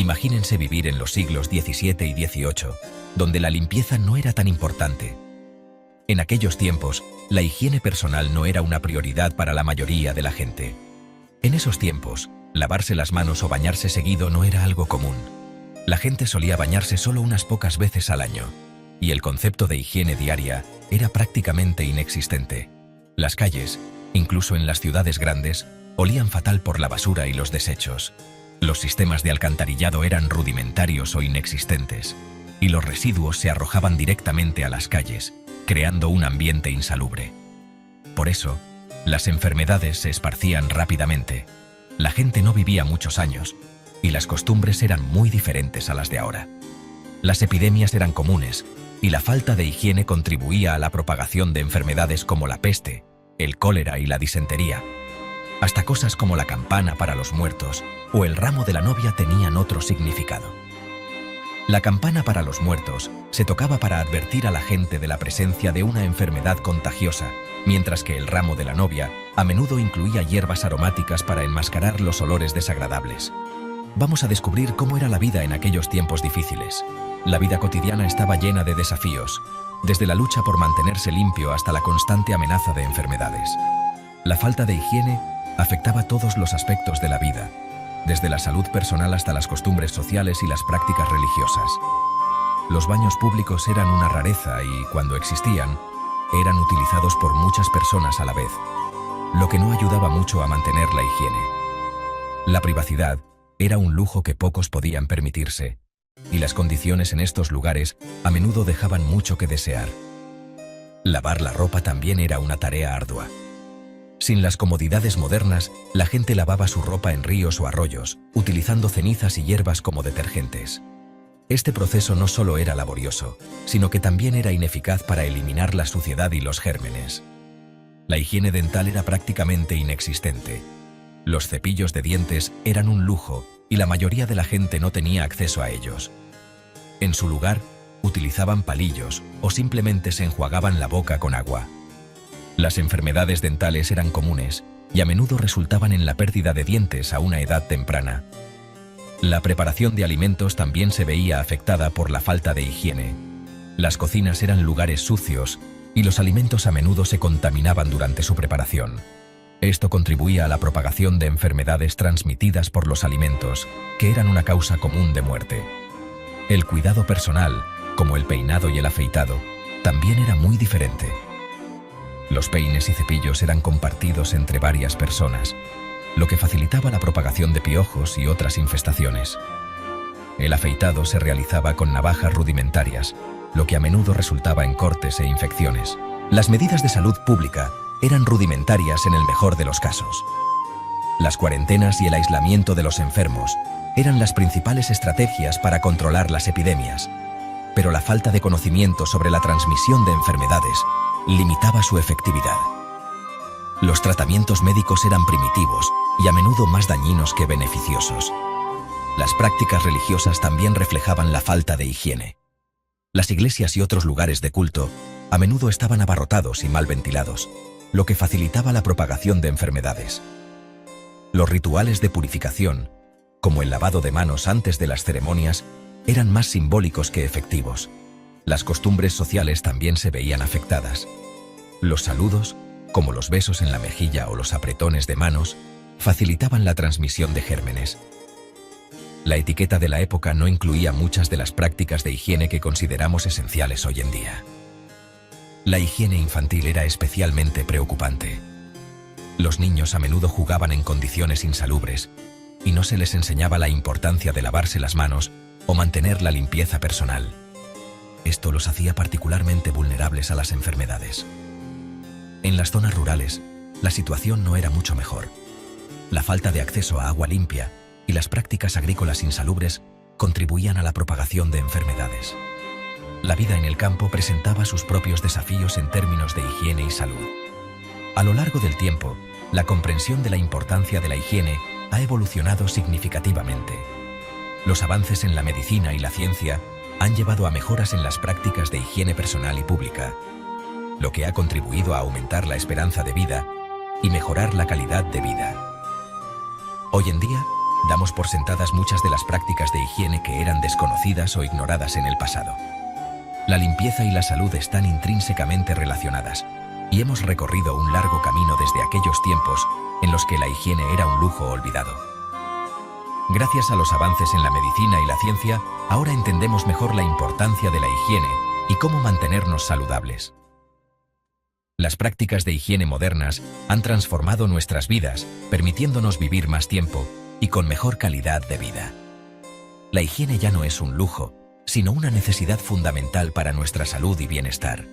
Imagínense vivir en los siglos XVII y XVIII, donde la limpieza no era tan importante. En aquellos tiempos, la higiene personal no era una prioridad para la mayoría de la gente. En esos tiempos, lavarse las manos o bañarse seguido no era algo común. La gente solía bañarse solo unas pocas veces al año, y el concepto de higiene diaria era prácticamente inexistente. Las calles, incluso en las ciudades grandes, olían fatal por la basura y los desechos. Los sistemas de alcantarillado eran rudimentarios o inexistentes, y los residuos se arrojaban directamente a las calles, creando un ambiente insalubre. Por eso, las enfermedades se esparcían rápidamente. La gente no vivía muchos años, y las costumbres eran muy diferentes a las de ahora. Las epidemias eran comunes, y la falta de higiene contribuía a la propagación de enfermedades como la peste, el cólera y la disentería. Hasta cosas como la campana para los muertos o el ramo de la novia tenían otro significado. La campana para los muertos se tocaba para advertir a la gente de la presencia de una enfermedad contagiosa, mientras que el ramo de la novia a menudo incluía hierbas aromáticas para enmascarar los olores desagradables. Vamos a descubrir cómo era la vida en aquellos tiempos difíciles. La vida cotidiana estaba llena de desafíos, desde la lucha por mantenerse limpio hasta la constante amenaza de enfermedades. La falta de higiene afectaba todos los aspectos de la vida, desde la salud personal hasta las costumbres sociales y las prácticas religiosas. Los baños públicos eran una rareza y, cuando existían, eran utilizados por muchas personas a la vez, lo que no ayudaba mucho a mantener la higiene. La privacidad era un lujo que pocos podían permitirse, y las condiciones en estos lugares a menudo dejaban mucho que desear. Lavar la ropa también era una tarea ardua. Sin las comodidades modernas, la gente lavaba su ropa en ríos o arroyos, utilizando cenizas y hierbas como detergentes. Este proceso no solo era laborioso, sino que también era ineficaz para eliminar la suciedad y los gérmenes. La higiene dental era prácticamente inexistente. Los cepillos de dientes eran un lujo y la mayoría de la gente no tenía acceso a ellos. En su lugar, utilizaban palillos o simplemente se enjuagaban la boca con agua. Las enfermedades dentales eran comunes y a menudo resultaban en la pérdida de dientes a una edad temprana. La preparación de alimentos también se veía afectada por la falta de higiene. Las cocinas eran lugares sucios y los alimentos a menudo se contaminaban durante su preparación. Esto contribuía a la propagación de enfermedades transmitidas por los alimentos, que eran una causa común de muerte. El cuidado personal, como el peinado y el afeitado, también era muy diferente. Los peines y cepillos eran compartidos entre varias personas, lo que facilitaba la propagación de piojos y otras infestaciones. El afeitado se realizaba con navajas rudimentarias, lo que a menudo resultaba en cortes e infecciones. Las medidas de salud pública eran rudimentarias en el mejor de los casos. Las cuarentenas y el aislamiento de los enfermos eran las principales estrategias para controlar las epidemias, pero la falta de conocimiento sobre la transmisión de enfermedades limitaba su efectividad. Los tratamientos médicos eran primitivos y a menudo más dañinos que beneficiosos. Las prácticas religiosas también reflejaban la falta de higiene. Las iglesias y otros lugares de culto a menudo estaban abarrotados y mal ventilados, lo que facilitaba la propagación de enfermedades. Los rituales de purificación, como el lavado de manos antes de las ceremonias, eran más simbólicos que efectivos. Las costumbres sociales también se veían afectadas. Los saludos, como los besos en la mejilla o los apretones de manos, facilitaban la transmisión de gérmenes. La etiqueta de la época no incluía muchas de las prácticas de higiene que consideramos esenciales hoy en día. La higiene infantil era especialmente preocupante. Los niños a menudo jugaban en condiciones insalubres y no se les enseñaba la importancia de lavarse las manos o mantener la limpieza personal. Esto los hacía particularmente vulnerables a las enfermedades. En las zonas rurales, la situación no era mucho mejor. La falta de acceso a agua limpia y las prácticas agrícolas insalubres contribuían a la propagación de enfermedades. La vida en el campo presentaba sus propios desafíos en términos de higiene y salud. A lo largo del tiempo, la comprensión de la importancia de la higiene ha evolucionado significativamente. Los avances en la medicina y la ciencia han llevado a mejoras en las prácticas de higiene personal y pública, lo que ha contribuido a aumentar la esperanza de vida y mejorar la calidad de vida. Hoy en día, damos por sentadas muchas de las prácticas de higiene que eran desconocidas o ignoradas en el pasado. La limpieza y la salud están intrínsecamente relacionadas, y hemos recorrido un largo camino desde aquellos tiempos en los que la higiene era un lujo olvidado. Gracias a los avances en la medicina y la ciencia, ahora entendemos mejor la importancia de la higiene y cómo mantenernos saludables. Las prácticas de higiene modernas han transformado nuestras vidas, permitiéndonos vivir más tiempo y con mejor calidad de vida. La higiene ya no es un lujo, sino una necesidad fundamental para nuestra salud y bienestar.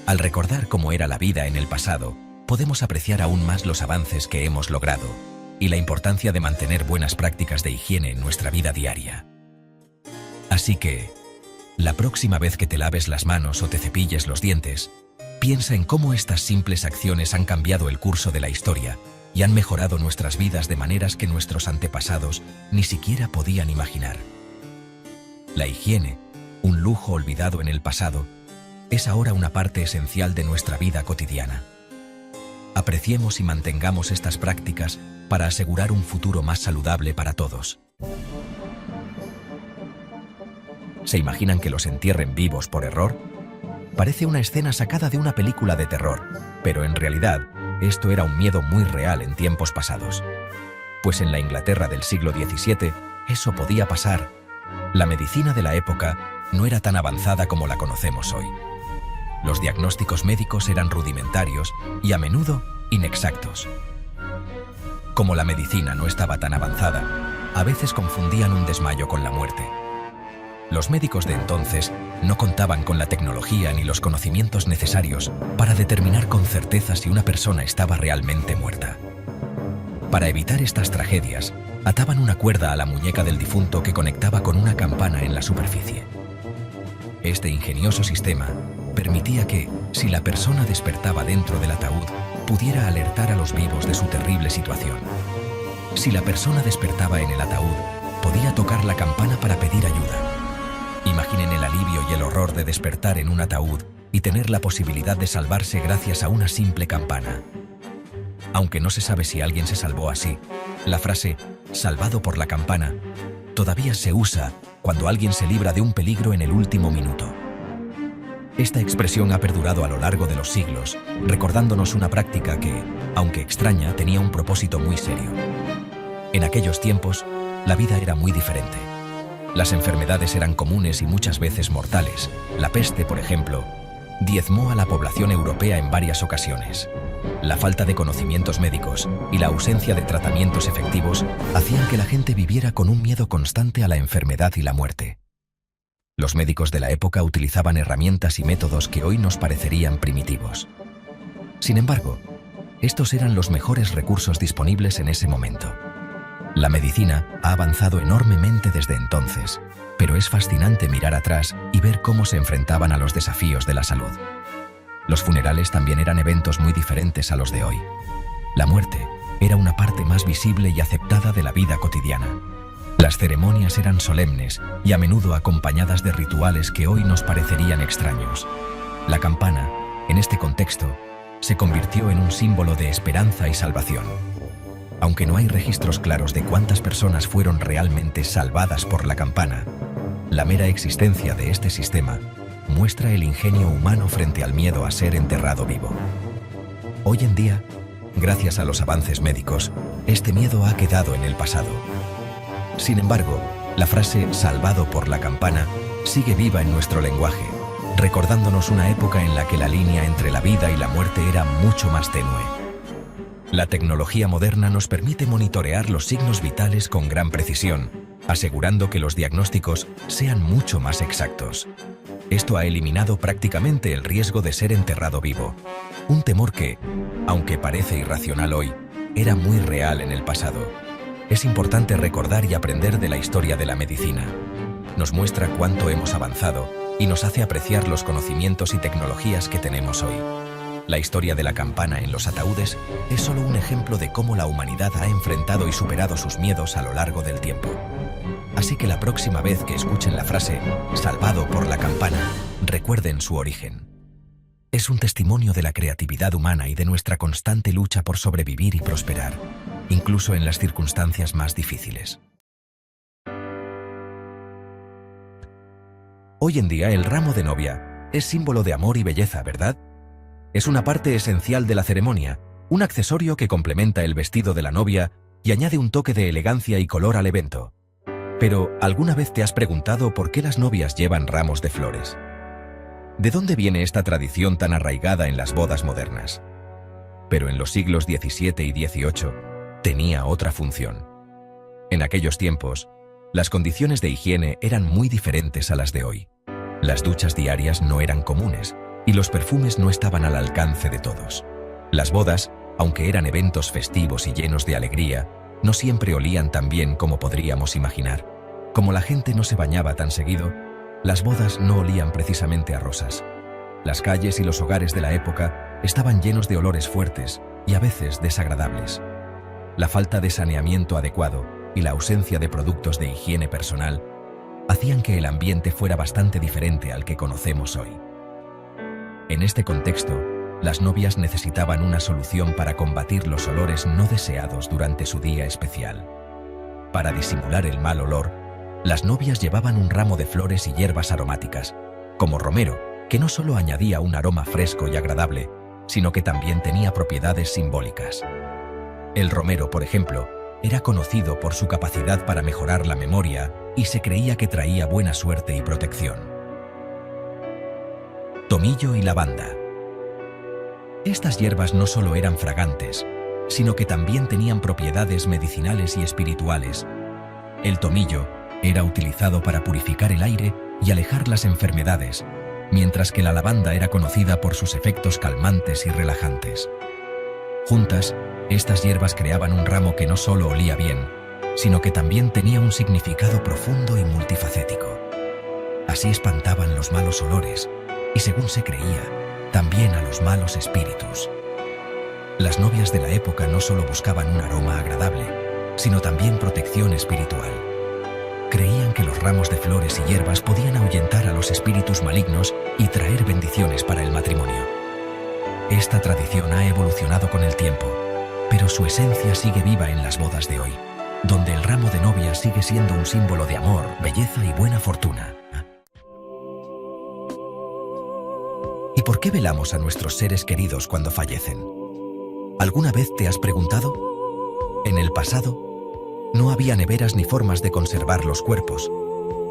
Al recordar cómo era la vida en el pasado, podemos apreciar aún más los avances que hemos logrado y la importancia de mantener buenas prácticas de higiene en nuestra vida diaria. Así que, la próxima vez que te laves las manos o te cepilles los dientes, piensa en cómo estas simples acciones han cambiado el curso de la historia y han mejorado nuestras vidas de maneras que nuestros antepasados ni siquiera podían imaginar. La higiene, un lujo olvidado en el pasado, es ahora una parte esencial de nuestra vida cotidiana. Apreciemos y mantengamos estas prácticas para asegurar un futuro más saludable para todos. ¿Se imaginan que los entierren vivos por error? Parece una escena sacada de una película de terror, pero en realidad esto era un miedo muy real en tiempos pasados. Pues en la Inglaterra del siglo XVII eso podía pasar. La medicina de la época no era tan avanzada como la conocemos hoy. Los diagnósticos médicos eran rudimentarios y a menudo inexactos. Como la medicina no estaba tan avanzada, a veces confundían un desmayo con la muerte. Los médicos de entonces no contaban con la tecnología ni los conocimientos necesarios para determinar con certeza si una persona estaba realmente muerta. Para evitar estas tragedias, ataban una cuerda a la muñeca del difunto que conectaba con una campana en la superficie. Este ingenioso sistema permitía que, si la persona despertaba dentro del ataúd, pudiera alertar a los vivos de su terrible situación. Si la persona despertaba en el ataúd, podía tocar la campana para pedir ayuda. Imaginen el alivio y el horror de despertar en un ataúd y tener la posibilidad de salvarse gracias a una simple campana. Aunque no se sabe si alguien se salvó así, la frase «salvado por la campana» todavía se usa cuando alguien se libra de un peligro en el último minuto. Esta expresión ha perdurado a lo largo de los siglos, recordándonos una práctica que, aunque extraña, tenía un propósito muy serio. En aquellos tiempos, la vida era muy diferente. Las enfermedades eran comunes y muchas veces mortales. La peste, por ejemplo, diezmó a la población europea en varias ocasiones. La falta de conocimientos médicos y la ausencia de tratamientos efectivos hacían que la gente viviera con un miedo constante a la enfermedad y la muerte. Los médicos de la época utilizaban herramientas y métodos que hoy nos parecerían primitivos. Sin embargo, estos eran los mejores recursos disponibles en ese momento. La medicina ha avanzado enormemente desde entonces, pero es fascinante mirar atrás y ver cómo se enfrentaban a los desafíos de la salud. Los funerales también eran eventos muy diferentes a los de hoy. La muerte era una parte más visible y aceptada de la vida cotidiana. Las ceremonias eran solemnes y a menudo acompañadas de rituales que hoy nos parecerían extraños. La campana, en este contexto, se convirtió en un símbolo de esperanza y salvación. Aunque no hay registros claros de cuántas personas fueron realmente salvadas por la campana, la mera existencia de este sistema muestra el ingenio humano frente al miedo a ser enterrado vivo. Hoy en día, gracias a los avances médicos, este miedo ha quedado en el pasado. Sin embargo, la frase «salvado por la campana» sigue viva en nuestro lenguaje, recordándonos una época en la que la línea entre la vida y la muerte era mucho más tenue. La tecnología moderna nos permite monitorear los signos vitales con gran precisión, asegurando que los diagnósticos sean mucho más exactos. Esto ha eliminado prácticamente el riesgo de ser enterrado vivo, un temor que, aunque parece irracional hoy, era muy real en el pasado. Es importante recordar y aprender de la historia de la medicina. Nos muestra cuánto hemos avanzado y nos hace apreciar los conocimientos y tecnologías que tenemos hoy. La historia de la campana en los ataúdes es solo un ejemplo de cómo la humanidad ha enfrentado y superado sus miedos a lo largo del tiempo. Así que la próxima vez que escuchen la frase «salvado por la campana», recuerden su origen. Es un testimonio de la creatividad humana y de nuestra constante lucha por sobrevivir y prosperar. incluso en las circunstancias más difíciles. Hoy en día el ramo de novia es símbolo de amor y belleza, ¿verdad? Es una parte esencial de la ceremonia, un accesorio que complementa el vestido de la novia y añade un toque de elegancia y color al evento. Pero, ¿alguna vez te has preguntado por qué las novias llevan ramos de flores? ¿De dónde viene esta tradición tan arraigada en las bodas modernas? Pero en los siglos XVII y XVIII tenía otra función. En aquellos tiempos, las condiciones de higiene eran muy diferentes a las de hoy. Las duchas diarias no eran comunes y los perfumes no estaban al alcance de todos. Las bodas, aunque eran eventos festivos y llenos de alegría, no siempre olían tan bien como podríamos imaginar. Como la gente no se bañaba tan seguido, las bodas no olían precisamente a rosas. Las calles y los hogares de la época estaban llenos de olores fuertes y a veces desagradables. La falta de saneamiento adecuado y la ausencia de productos de higiene personal hacían que el ambiente fuera bastante diferente al que conocemos hoy. En este contexto, las novias necesitaban una solución para combatir los olores no deseados durante su día especial. Para disimular el mal olor, las novias llevaban un ramo de flores y hierbas aromáticas, como romero, que no solo añadía un aroma fresco y agradable, sino que también tenía propiedades simbólicas. El romero, por ejemplo, era conocido por su capacidad para mejorar la memoria y se creía que traía buena suerte y protección. Tomillo y lavanda. Estas hierbas no solo eran fragantes, sino que también tenían propiedades medicinales y espirituales. El tomillo era utilizado para purificar el aire y alejar las enfermedades, mientras que la lavanda era conocida por sus efectos calmantes y relajantes. Juntas, estas hierbas creaban un ramo que no solo olía bien, sino que también tenía un significado profundo y multifacético. Así espantaban los malos olores y, según se creía, también a los malos espíritus. Las novias de la época no solo buscaban un aroma agradable, sino también protección espiritual. Creían que los ramos de flores y hierbas podían ahuyentar a los espíritus malignos y traer bendiciones para el matrimonio. Esta tradición ha evolucionado con el tiempo, pero su esencia sigue viva en las bodas de hoy, donde el ramo de novia sigue siendo un símbolo de amor, belleza y buena fortuna. ¿Y por qué velamos a nuestros seres queridos cuando fallecen? ¿Alguna vez te has preguntado? En el pasado, no había neveras ni formas de conservar los cuerpos,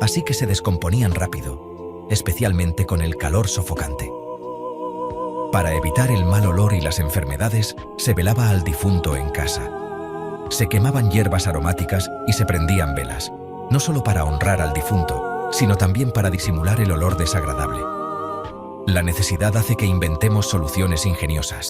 así que se descomponían rápido, especialmente con el calor sofocante. Para evitar el mal olor y las enfermedades, se velaba al difunto en casa. Se quemaban hierbas aromáticas y se prendían velas, no solo para honrar al difunto, sino también para disimular el olor desagradable. La necesidad hace que inventemos soluciones ingeniosas.